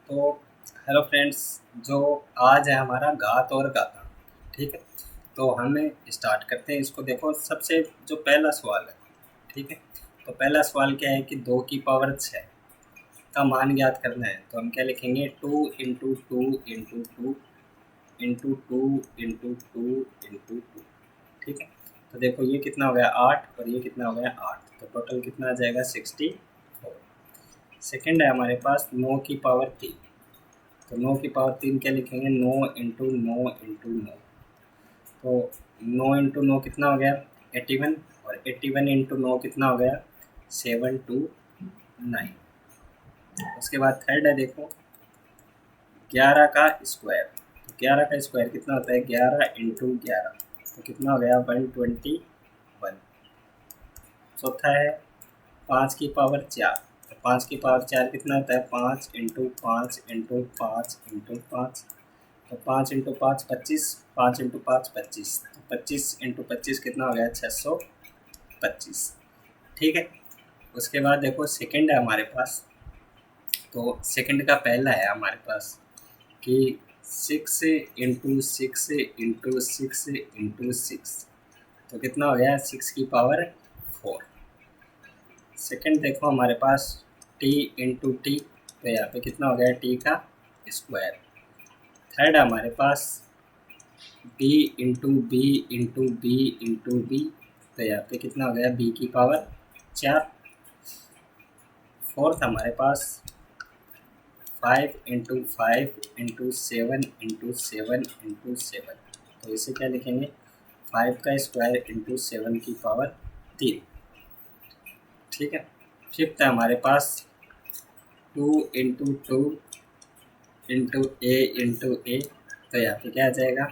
तो hello friends, जो आज है हमारा घात और गाता। ठीक है, तो हम स्टार्ट करते हैं इसको। देखो, सबसे जो पहला सवाल है, ठीक है, तो पहला सवाल क्या है कि 2 की पावर 6 का मान ज्ञात करना है। तो हम क्या लिखेंगे, 2 इंटू 2 इंटू 2 इंटू 2 इंटू 2। ठीक है, तो देखो ये कितना हो गया 8 और ये कितना हो गया 8, तो टोटल कितना आ जाएगा 64। सेकेंड है हमारे पास 9 की पावर 3। तो 9 की पावर 3 क्या लिखेंगे, 9 इंटू 9 इंटू 9। तो 9 इंटू 9 कितना हो गया 81, और 81 इंटू 9 कितना हो गया 729। उसके बाद थर्ड है, देखो 11 का स्क्वायर। तो 11 का स्क्वायर कितना होता है, 11 इंटू 11, तो कितना हो गया 121। चौथा है 5 की पावर 4। तो 5 की पावर 4 कितना होता है, 5 इंटू 5 इंटू 5 इंटू 5। तो 5 इंटू 5 25, 5 इंटू 5 25, तो 25 इंटू 25 कितना हो गया 625। ठीक है, उसके बाद देखो सेकंड है हमारे पास। तो सेकंड का पहला है हमारे पास कि 6 इंटू 6 इंटू 6 इंटू 6, तो कितना हो गया 6 की पावर 4। सेकंड देखो हमारे पास t इंटू t, तो यहाँ पे कितना हो गया t का स्क्वायर। थर्ड हमारे पास b इंटू बी, तो यहाँ पे कितना हो गया b की पावर 4। फोर्थ हमारे पास 5 इंटू 5 इंटू 7 इंटू 7 इंटू 7, तो इसे क्या लिखेंगे 5 का स्क्वायर इंटू 7 की पावर 3। ठीक है, फिफ्थ है हमारे पास 2 इंटू 2 इंटू a, तो यहाँ पे क्या आ जाएगा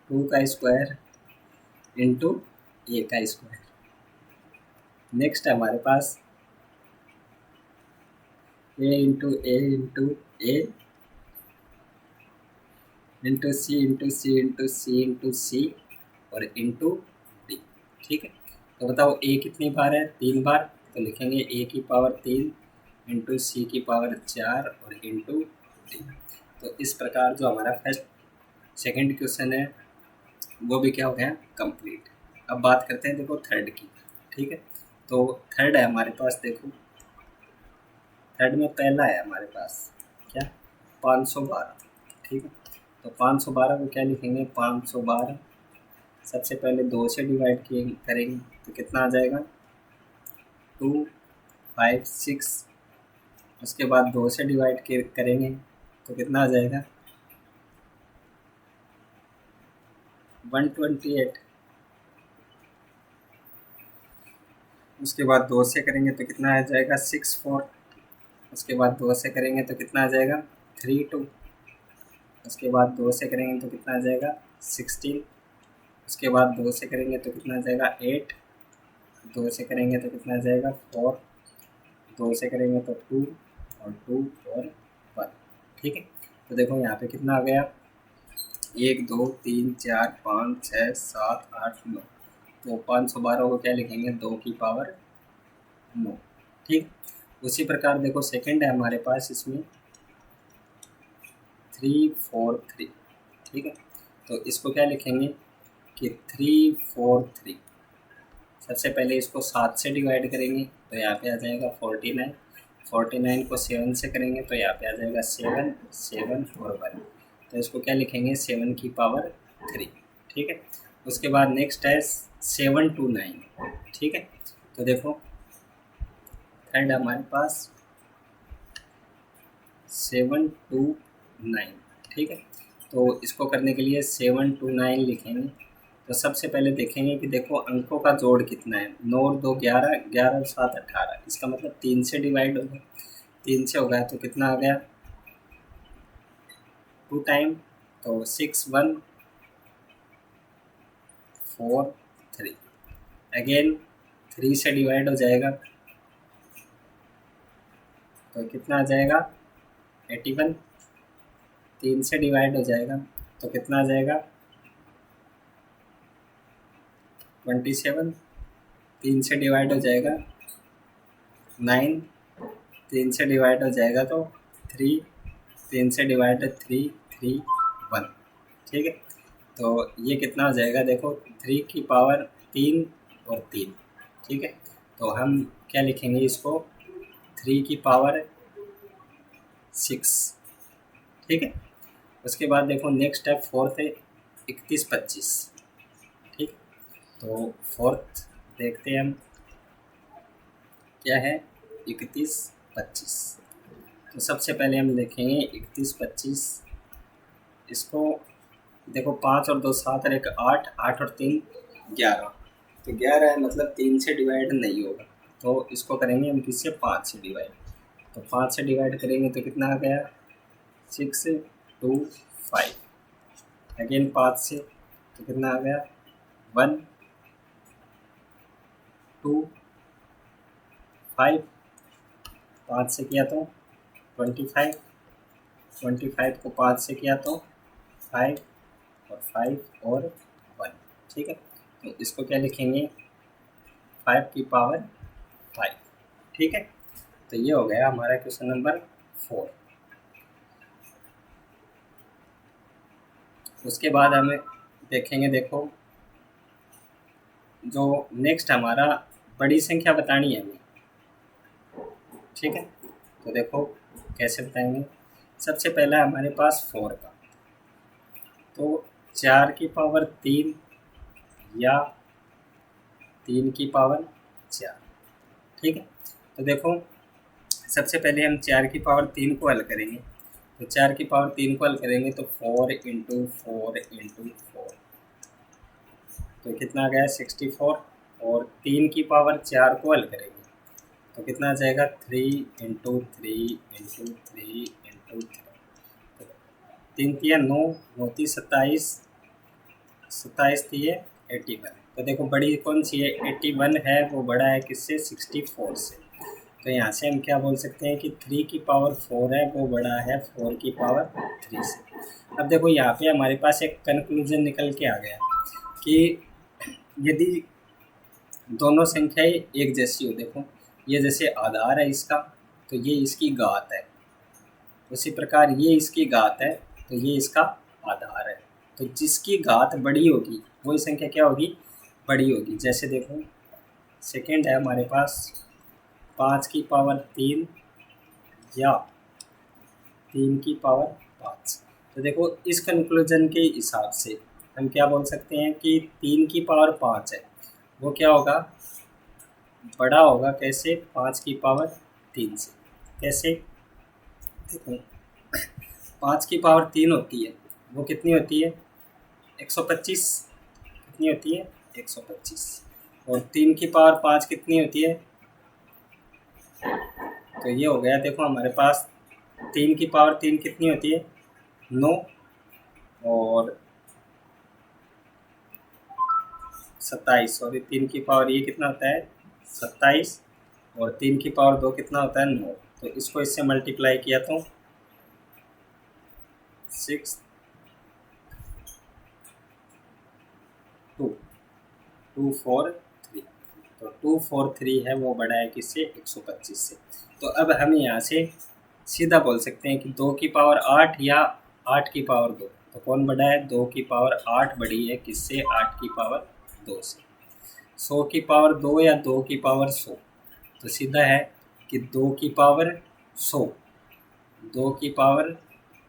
2 का स्क्वायर इंटू a का स्क्वायर। नेक्स्ट है हमारे पास a into C into C into C into C और इंटू डी। ठीक है, तो बताओ a कितनी बार है, 3 बार, तो लिखेंगे a की पावर 3 इंटू सी की पावर 4 और इंटू डी। तो इस प्रकार जो हमारा फर्स्ट सेकंड क्वेश्चन है वो भी क्या हो गया कंप्लीट। अब बात करते हैं देखो थर्ड की। ठीक है, तो थर्ड है हमारे पास, देखो थर्ड में पहला है हमारे पास क्या 512। ठीक है, तो 512 को क्या लिखेंगे, 512 सबसे पहले 2 से डिवाइड किए करेंगे तो कितना आ जाएगा 256। उसके बाद 2 से डिवाइड करेंगे तो कितना आ जाएगा 128। उसके बाद 2 से करेंगे तो कितना आ जाएगा 64। उसके बाद 2 से करेंगे तो कितना आ जाएगा 32। उसके बाद 2 से करेंगे तो कितना आ जाएगा 16। उसके बाद 2 से करेंगे तो कितना आ जाएगा 8। 2 से करेंगे तो कितना आ जाएगा 4। 2 से करेंगे तो 2 और 2 और 1। ठीक है, तो देखो यहाँ पे कितना आ गया 1 2 3 4 5 6 7 8 9, तो 512 को क्या लिखेंगे 2 की पावर 9। ठीक, उसी प्रकार देखो सेकंड है हमारे पास, इसमें 343। ठीक है, तो इसको क्या लिखेंगे कि 343। सबसे पहले इसको 7 से डिवाइड करेंगे तो यहाँ पे आ जाएगा 49। 49 को 7 से करेंगे तो यहाँ पे आ जाएगा 7 7 और 1, तो इसको क्या लिखेंगे 7 की पावर 3। ठीक है, उसके बाद नेक्स्ट है 729। ठीक है, तो देखो थर्ड हमारे पास 729। ठीक है, तो इसको करने के लिए 729 लिखेंगे। तो सबसे पहले देखेंगे कि देखो अंकों का जोड़ कितना है, 9 और 2 11, 11 और 7 18, इसका मतलब 3 से डिवाइड हो गया। 3 से हो गया तो कितना आ गया 2 टाइम, तो 6 1 4 3। अगेन 3 से डिवाइड हो जाएगा तो कितना आ जाएगा 81। 3 से डिवाइड हो जाएगा तो कितना आ जाएगा 27। 3 से डिवाइड हो जाएगा 9। 3 से डिवाइड हो जाएगा तो 3, 3 से डिवाइड 3, 3, 1, ठीक है। तो ये कितना हो जाएगा, देखो 3 की पावर 3 और 3, ठीक है। तो हम क्या लिखेंगे इसको, 3 की पावर 6, ठीक है। उसके बाद देखो नेक्स्ट स्टेप फोर्थ है 31, 25, ठीक। तो फोर्थ देखते हैं हम क्या है, 31, 25। तो सबसे पहले हम देखेंगे 31, 25, इसको देखो 5 और 2 7 और 1 8, 8 और 3 11, तो 11 है मतलब 3 से डिवाइड नहीं होगा, तो इसको करेंगे हम किससे, 5 से डिवाइड। तो 5 से डिवाइड करेंगे तो कितना आ गया, 6, 2, 5, अगेन 5 से तो कितना आ गया, 1, 2, 5, 5 से किया तो 25, 25 को 5 से किया तो 5 और 5 और 1, ठीक है। तो इसको क्या लिखेंगे, 5 की पावर 5, ठीक है। तो ये हो गया हमारा क्वेश्चन नंबर 4। उसके बाद हमें देखेंगे, देखो जो नेक्स्ट हमारा बड़ी संख्या बतानी है हमें, ठीक है। तो देखो कैसे बताएंगे, सबसे पहला हमारे पास 4 का, तो 4 की पावर 3 या 3 की पावर 4, ठीक है। तो देखो सबसे पहले हम 4 की पावर 3 को हल करेंगे, तो 4 की पावर 3 को हल करेंगे तो 4 इंटू 4 इंटू 4, तो कितना आ गया 64, और 3 की पावर 4 को हल करेंगे तो कितना आ जाएगा 3 इंटू 3 इंटू 3 इंटू 3, 3 3 9, 9 27, 27 3 81। तो देखो बड़ी कौन सी है, 81 है, वो बड़ा है किससे, 64 से। तो यहाँ से हम क्या बोल सकते हैं कि 3 की पावर 4 है वो बड़ा है 4 की पावर 3 से। अब देखो यहाँ पे हमारे पास एक कंक्लूजन निकल के आ गया कि यदि दोनों संख्याएं एक जैसी हो, देखो ये जैसे आधार है इसका, तो ये इसकी घात है, उसी प्रकार ये इसकी घात है तो ये इसका आधार है। तो जिसकी घात बड़ी होगी वही संख्या क्या होगी, बड़ी होगी। जैसे देखो सेकंड है हमारे पास 5 की पावर 3 या 3 की पावर 5। तो देखो इस कंक्लूजन के हिसाब से हम क्या बोल सकते हैं कि 3 की पावर 5 है वो क्या होगा, बड़ा होगा कैसे, 5 की पावर 3 से। कैसे, देखो 5 की पावर 3 होती है वो कितनी होती है, 125, कितनी होती है 125, और 3 की पावर 5 कितनी होती है, तो ये हो गया देखो हमारे पास 3 की पावर 3 कितनी होती है 9, और 27, और 3 की पावर ये कितना होता है 27, और 3 की पावर 2 कितना होता है 9। तो इसको इससे मल्टीप्लाई किया तो 6 2 2 4 3, तो 2 4 3 है वो बड़ा है किससे, 125 से। तो अब हम यहाँ से सीधा बोल सकते हैं कि 2 की पावर 8 या 8 की पावर 2, तो कौन बड़ा है, 2 की पावर 8 बड़ी है किससे, 8 की पावर 2 से। 100 की पावर 2 या 2 की पावर 100, तो सीधा है कि 2 की पावर 100, 2 की पावर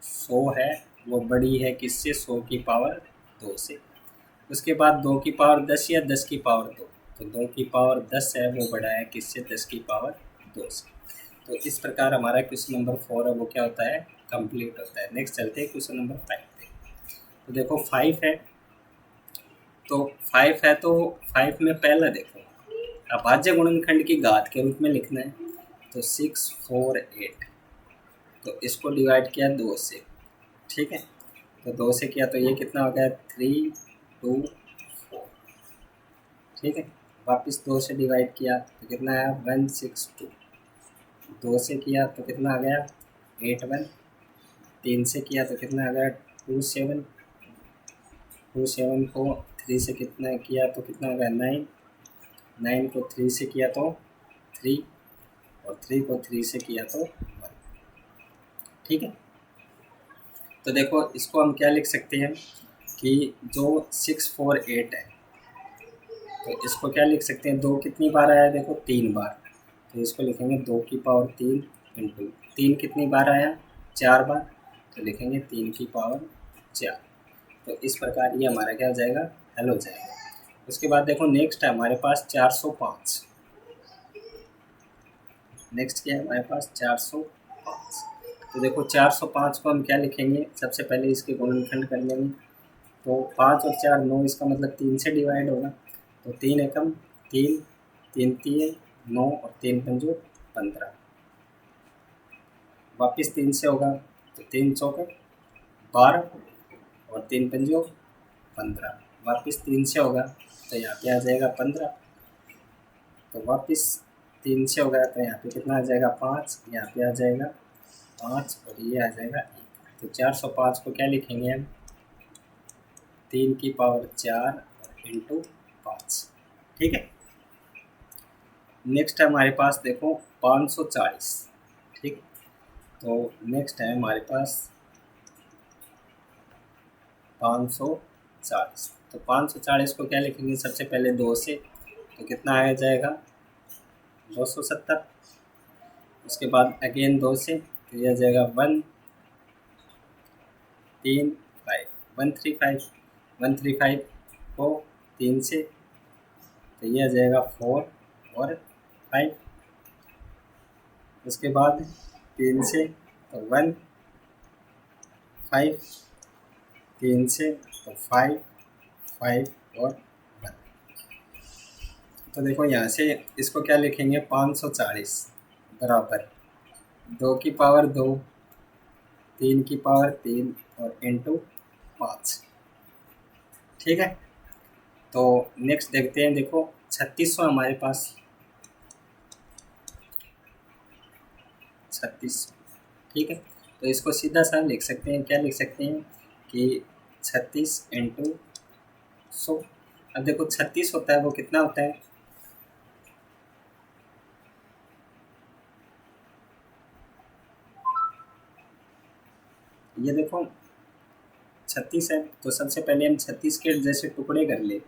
100 है वो बड़ी है किससे, 100 की पावर 2 से। उसके बाद 2 की पावर 10 या 10 की पावर 2, तो 2 की पावर 10 है वो बड़ा है किससे, 10 की पावर 2 से। तो इस प्रकार हमारा क्वेश्चन नंबर 4 है वो क्या होता है, कंप्लीट होता है। नेक्स्ट चलते हैं क्वेश्चन नंबर 5 पे। तो देखो 5 है, तो 5 है तो 5 में पहला देखो अभाज्य गुणनखंड की घात के रूप में लिखना है, तो 6 4 8, तो इसको डिवाइड किया 2 से, ठीक है। तो 2 से किया तो ये कितना हो गया 3 2 4, ठीक है। वापस 2 से डिवाइड किया तो कितना आया 162, 2 से किया तो कितना आ गया 81, 3 से किया तो कितना आ गया 27, 27 को 3 से कितना किया तो कितना आ गया 9, 9 को 3 से किया तो 3, और 3 को 3 से किया तो 1। ठीक है। तो देखो इसको हम क्या लिख सकते हैं कि जो 648 है, तो इसको क्या लिख सकते हैं, 2 कितनी बार आया, देखो 3 बार, तो इसको लिखेंगे 2 की पावर 3 इंटू 3 कितनी बार आया, 4 बार, तो लिखेंगे 3 की पावर 4। तो इस प्रकार ये हमारा क्या हो जाएगा, हल हो जाएगा। उसके बाद देखो नेक्स्ट है हमारे पास 405। नेक्स्ट क्या है हमारे पास 405। तो देखो 405 को हम क्या लिखेंगे, सबसे पहले इसके गुणनखंड कर लेंगे। तो 5 और 4 9, इसका मतलब 3 से डिवाइड होगा। तो 3 एकम 3, 3 3 9 और 3 पंजो 15, वापिस 3 से होगा, तो 3 चौके 12 और 3 पंजो 15, वापिस 3 से होगा, तो यहाँ पे आ जाएगा 15, तो वापिस 3 से होगा, तो यहाँ पे कितना आ जाएगा 5, यहाँ पे आ जाएगा 5 और ये आ जाएगा 1। तो 405 को क्या लिखेंगे हम, 3 की पावर 4 इंटू 5। ठीक है। नेक्स्ट है हमारे पास देखो 540। ठीक है। तो नेक्स्ट है हमारे पास 540। तो 540 को क्या लिखेंगे, सबसे पहले 2 से, तो कितना आ जाएगा 270। उसके बाद अगेन 2 से, तो यह आ जाएगा 1 3 5 135। 135 को 3 से, तो यह आ जाएगा 4 और 5। उसके बाद 3 से, तो 1 5, 3 से तो 5 5 और 1। तो देखो यहाँ से इसको क्या लिखेंगे, 540 बराबर 2 की पावर 2, 3 की पावर 3 और इंटू 5। ठीक है। तो नेक्स्ट देखते हैं, देखो 3600 हमारे पास, 3600। ठीक है। तो इसको सीधा सा लिख सकते हैं, क्या लिख सकते हैं कि 36 इंटू 100। अब देखो 36 होता है वो कितना होता है, ये देखो 36 है, तो सबसे पहले हम 36 के जैसे टुकड़े कर ले।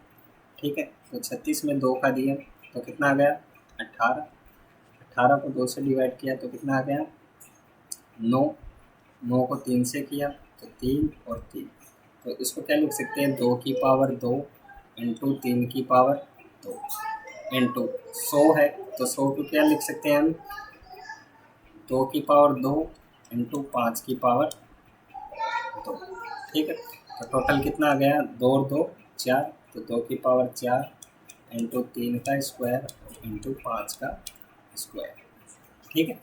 ठीक है। तो 36 में 2 का दिया, तो कितना आ गया 18। 18 को 2 से डिवाइड किया, तो कितना आ गया 9। 9 को 3 से किया, तो 3 और 3। तो इसको क्या लिख सकते हैं, 2 की पावर 2 इंटू 3 की पावर 2 इंटू 100 है, तो 100 को क्या लिख सकते हैं हम, 2 की पावर 2 इंटू 5 की पावर 2। ठीक है। तो टोटल कितना आ गया, 2 और 2 4, तो 2 की पावर 4 इंटू 3 का स्क्वायर इंटू 5 का स्क्वायर। ठीक है।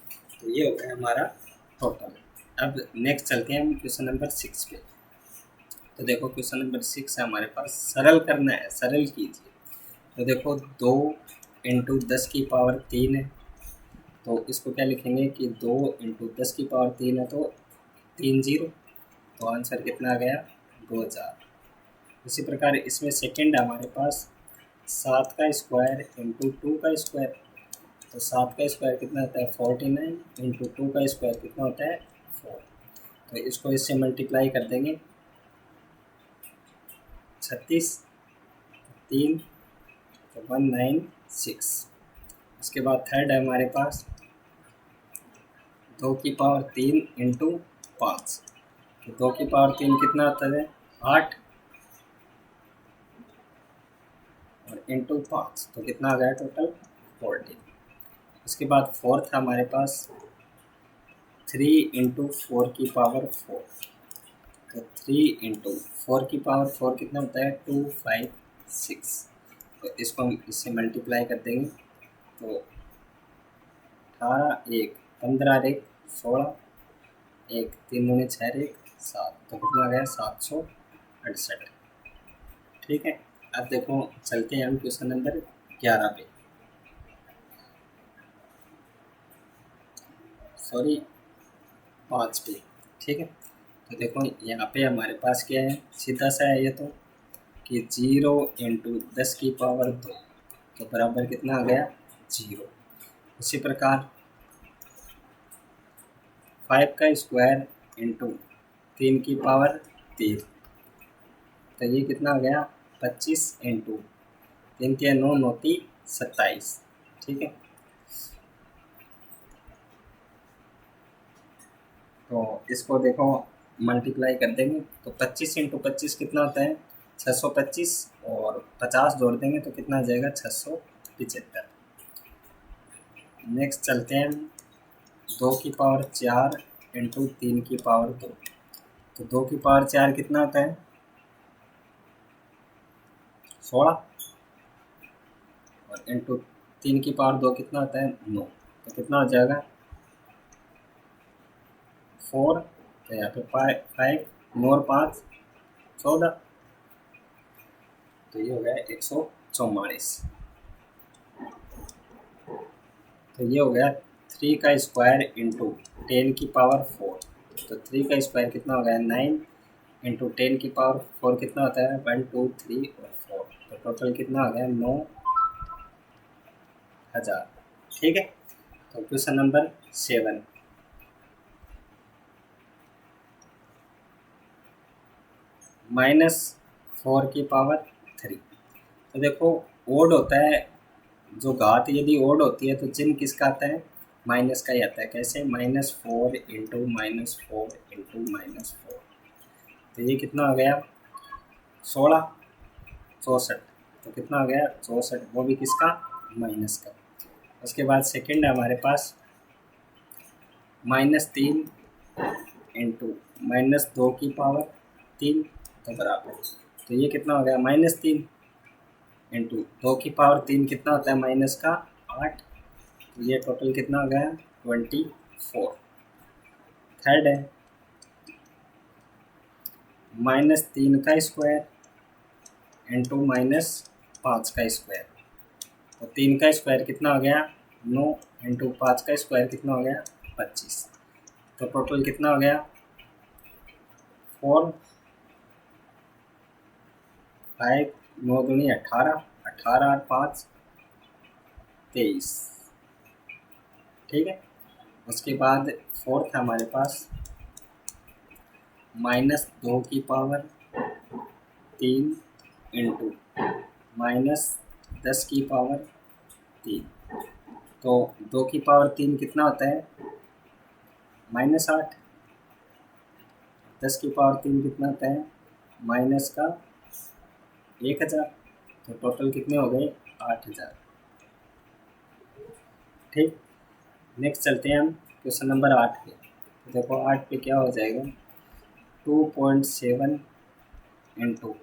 तो ये हो गया हमारा टोटल। अब नेक्स्ट चलते हैं हम क्वेश्चन नंबर 6 पे। तो देखो क्वेश्चन नंबर 6 है हमारे पास, सरल करना है, सरल कीजिए। तो देखो 2 इंटू 10 की पावर 3 है, तो इसको क्या लिखेंगे कि 2 इंटू 10 की पावर 3 है, तो 3 0, तो आंसर कितना आ गया 2000। इसी प्रकार इसमें सेकंड है हमारे पास 7 का स्क्वायर इंटू 2 का स्क्वायर, तो 7 का स्क्वायर कितना होता है 49 इंटू 2 का स्क्वायर कितना होता है 4। तो इसको इससे मल्टीप्लाई कर देंगे, 36 3 तो 196। उसके बाद थर्ड है हमारे पास 2 की पावर 3 इंटू 5, तो 2 की पावर 3 कितना होता है 8 और इंटू 5, तो कितना आ गया टोटल 14। उसके बाद फोर्थ है हमारे पास 3 इंटू 4 की पावर 4, तो 3 इंटू 4 की पावर 4 कितना होता है 256। तो इसको हम इससे मल्टीप्लाई कर देंगे, तो 18 1 15 एक 16 एक 3 दूनी 6 एक 7, तो कितना आ गया 768। ठीक है। अब देखो चलते हैं हम क्वेश्चन नंबर 11 पे, सॉरी 5 पे। ठीक है। तो देखो यहाँ पे हमारे पास क्या है, सीधा सा है ये, तो कि 0 इंटू 10 की पावर 2, तो बराबर कितना आ गया 0। उसी प्रकार 5 का स्क्वायर इंटू 3 की पावर 3, तो ये कितना हो गया 25 इंटू 3 के 9 9 27। ठीक है, तो इसको देखो मल्टीप्लाई कर देंगे तो 25 इंटू 25 कितना होता है 625, और 50 जोड़ देंगे तो कितना आ जाएगा 675। नेक्स्ट चलते हैं 2 की पावर 4 इंटू 3 की पावर 2, तो 2 की पावर 4 कितना होता है 16, और इंटू 3 की पावर 2 कितना होता है 9, तो कितना हो जाएगा 4, तो यहाँ पे 5 और 5 14, तो ये हो गया 144। तो ये हो गया 3 का स्क्वायर इंटू 10 की पावर 4, तो 3 का स्क्वायर कितना हो गया 9 इंटू 10 की पावर 4 कितना होता है 1 2 3 और 4, तो टोटल कितना हो गया 9000। ठीक है, तो क्वेश्चन नंबर 7, -4 की पावर 3। तो देखो ओड होता है, जो घात यदि ओड होती है तो चिन्ह किसका आता है माइनस का ही आता है। कैसे -4 इंटू -4 इंटू -4, तो ये कितना हो गया 16 64, तो कितना हो गया 64, वो भी किसका माइनस का। उसके बाद सेकंड है हमारे पास -3 इंटू -2 की पावर 3, तो बराबर, तो ये कितना हो गया -3 इंटू 2 की पावर 3 कितना होता है माइनस का 8, तो ये टोटल कितना हो गया 24। थर्ड है -3 का स्क्वायर इंटू -5 का स्क्वायर, तो 3 का स्क्वायर कितना हो गया 9 इंटू 5 का स्क्वायर कितना हो गया 25, तो टोटल कितना हो गया 4 5 9 दूनी 18 18 और 5 23। ठीक है, उसके बाद फोर्थ है हमारे पास -2 की पावर 3 इंटू -10 की पावर 3, तो 2 की पावर 3 कितना होता है -8, 10 की पावर 3 कितना होता है माइनस का 1000, तो टोटल कितने हो गए 8000। ठीक, नेक्स्ट चलते हैं हम क्वेश्चन नंबर 8 पे। तो देखो 8 पे क्या हो जाएगा 2.7 इंटू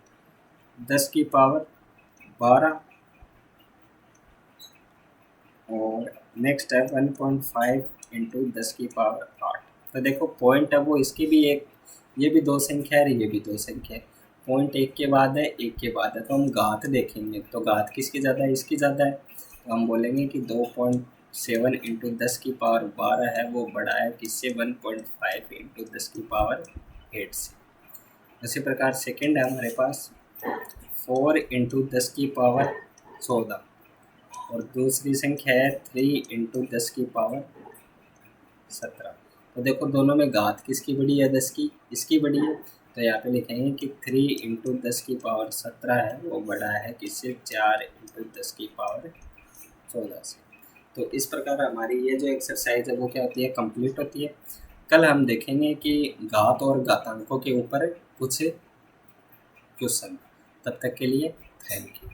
10 की पावर 12, और नेक्स्ट है 1.5 इंटू 10 की पावर 8। तो देखो पॉइंट है वो इसकी भी एक, ये भी दो संख्या है, ये भी दो संख्या है, पॉइंट एक के बाद है एक के बाद है, तो हम घात देखेंगे तो घात किसकी ज़्यादा है इसकी ज़्यादा है, तो हम बोलेंगे कि 2.7 इंटू 10 की पावर 12 है वो बड़ा है किससे 1.5 इंटू 10 की पावर 8 से। इसी प्रकार सेकेंड है हमारे पास 4 इंटू 10 की पावर 14, और दूसरी संख्या है 3 इंटू 10 की पावर 17। तो देखो दोनों में घात किसकी बड़ी है 10 की, इसकी बड़ी है, तो यहाँ पे लिखेंगे कि 3 इंटू 10 की पावर 17 है वो बड़ा है किससे 4 इंटू 10 की पावर 14 से। तो इस प्रकार हमारी ये जो एक्सरसाइज है वो क्या होती है कंप्लीट होती है। कल हम देखेंगे कि घात और घातांकों के ऊपर कुछ क्वेश्चन। तब तक के लिए थैंक यू।